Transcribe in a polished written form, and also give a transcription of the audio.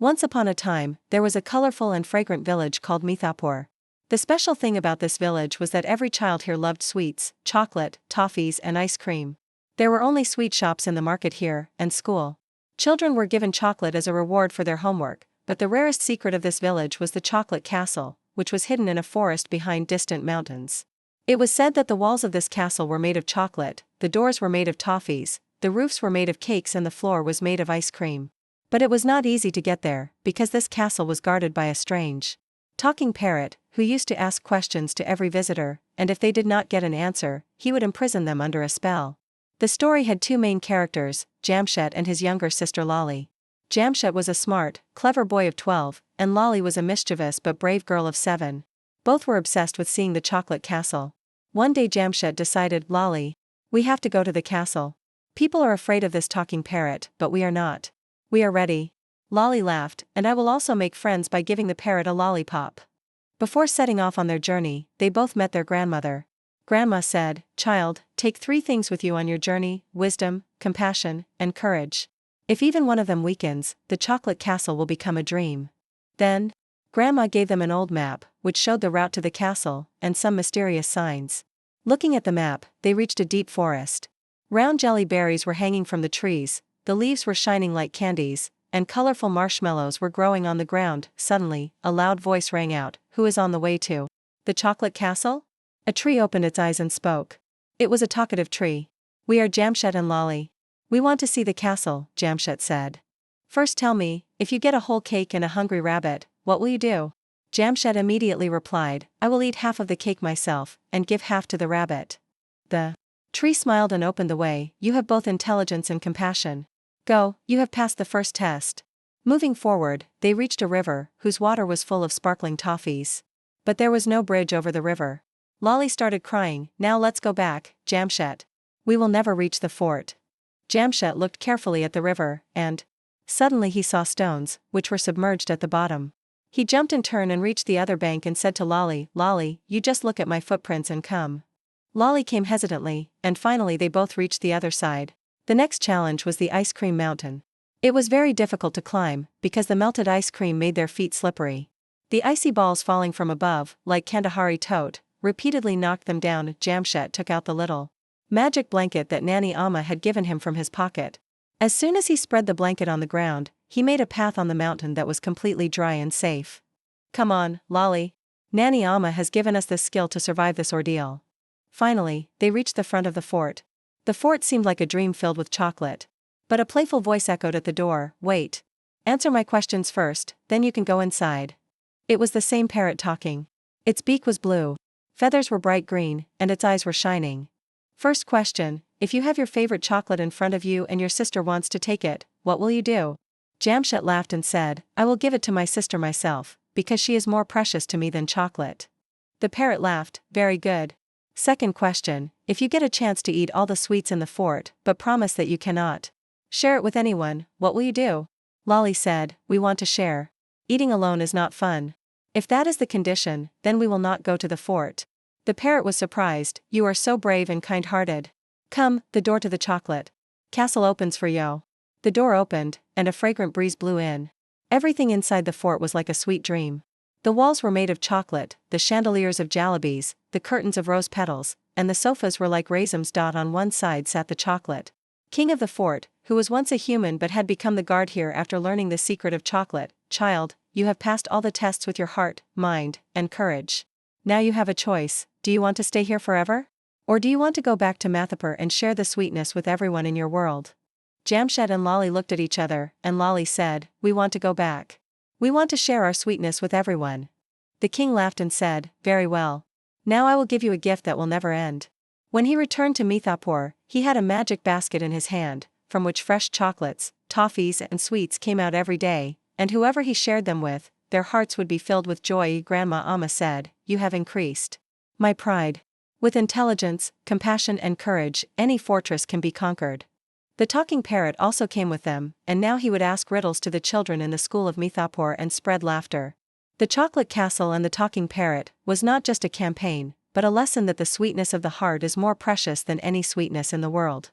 Once upon a time, there was a colorful and fragrant village called Mithapur. The special thing about this village was that every child here loved sweets, chocolate, toffees and ice cream. There were only sweet shops in the market here, and school. Children were given chocolate as a reward for their homework, but the rarest secret of this village was the chocolate castle, which was hidden in a forest behind distant mountains. It was said that the walls of this castle were made of chocolate, the doors were made of toffees, the roofs were made of cakes and the floor was made of ice cream. But it was not easy to get there, because this castle was guarded by a strange talking parrot, who used to ask questions to every visitor, and if they did not get an answer, he would imprison them under a spell. The story had two main characters, Jamshed and his younger sister Lolly. Jamshed was a smart, clever boy of 12, and Lolly was a mischievous but brave girl of 7. Both were obsessed with seeing the chocolate castle. One day Jamshed decided, Lolly, we have to go to the castle. People are afraid of this talking parrot, but we are not. We are ready. Lolly laughed, and I will also make friends by giving the parrot a lollipop. Before setting off on their journey, they both met their grandmother. Grandma said, child, take 3 things with you on your journey: wisdom, compassion, and courage. If even one of them weakens, the chocolate castle will become a dream. Then, Grandma gave them an old map, which showed the route to the castle, and some mysterious signs. Looking at the map, they reached a deep forest. Round jelly berries were hanging from the trees, the leaves were shining like candies, and colorful marshmallows were growing on the ground. Suddenly, a loud voice rang out, who is on the way to the chocolate castle? A tree opened its eyes and spoke. It was a talkative tree. We are Jamshed and Lolly. We want to see the castle, Jamshed said. First tell me, if you get a whole cake and a hungry rabbit, what will you do? Jamshed immediately replied, I will eat half of the cake myself, and give half to the rabbit. The tree smiled and opened the way. You have both intelligence and compassion. Go, you have passed the first test. Moving forward, they reached a river, whose water was full of sparkling toffees. But there was no bridge over the river. Lolly started crying, now let's go back, Jamshed. We will never reach the fort. Jamshed looked carefully at the river, and suddenly he saw stones, which were submerged at the bottom. He jumped in turn and reached the other bank and said to Lolly, Lolly, you just look at my footprints and come. Lolly came hesitantly, and finally they both reached the other side. The next challenge was the ice cream mountain. It was very difficult to climb, because the melted ice cream made their feet slippery. The icy balls falling from above, like Kandahari tote, repeatedly knocked them down. Jamshed took out the little magic blanket that Nanny Amma had given him from his pocket. As soon as he spread the blanket on the ground, he made a path on the mountain that was completely dry and safe. Come on, Lolly. Nanny Amma has given us the skill to survive this ordeal. Finally, they reached the front of the fort. The fort seemed like a dream filled with chocolate. But a playful voice echoed at the door, wait. Answer my questions first, then you can go inside. It was the same parrot talking. Its beak was blue. Feathers were bright green, and its eyes were shining. First question, if you have your favorite chocolate in front of you and your sister wants to take it, what will you do? Jamshed laughed and said, I will give it to my sister myself, because she is more precious to me than chocolate. The parrot laughed, very good. Second question, if you get a chance to eat all the sweets in the fort, but promise that you cannot share it with anyone, what will you do? Lolly said, we want to share. Eating alone is not fun. If that is the condition, then we will not go to the fort. The parrot was surprised, you are so brave and kind-hearted. Come, the door to the chocolate castle opens for you. The door opened, and a fragrant breeze blew in. Everything inside the fort was like a sweet dream. The walls were made of chocolate, the chandeliers of jalebis, the curtains of rose petals, and the sofas were like raisins. On one side sat the chocolate king of the fort, who was once a human but had become the guard here after learning the secret of chocolate. Child, you have passed all the tests with your heart, mind, and courage. Now you have a choice. Do you want to stay here forever? Or do you want to go back to Mathapur and share the sweetness with everyone in your world? Jamshed and Lolly looked at each other, and Lolly said, we want to go back. We want to share our sweetness with everyone. The king laughed and said, very well. Now I will give you a gift that will never end. When he returned to Mithapur, he had a magic basket in his hand, from which fresh chocolates, toffees and sweets came out every day, and whoever he shared them with, their hearts would be filled with joy. Grandma Amma said, you have increased my pride. With intelligence, compassion and courage, any fortress can be conquered. The talking parrot also came with them, and now he would ask riddles to the children in the school of Mithapur and spread laughter. The chocolate castle and the talking parrot was not just a campaign, but a lesson that the sweetness of the heart is more precious than any sweetness in the world.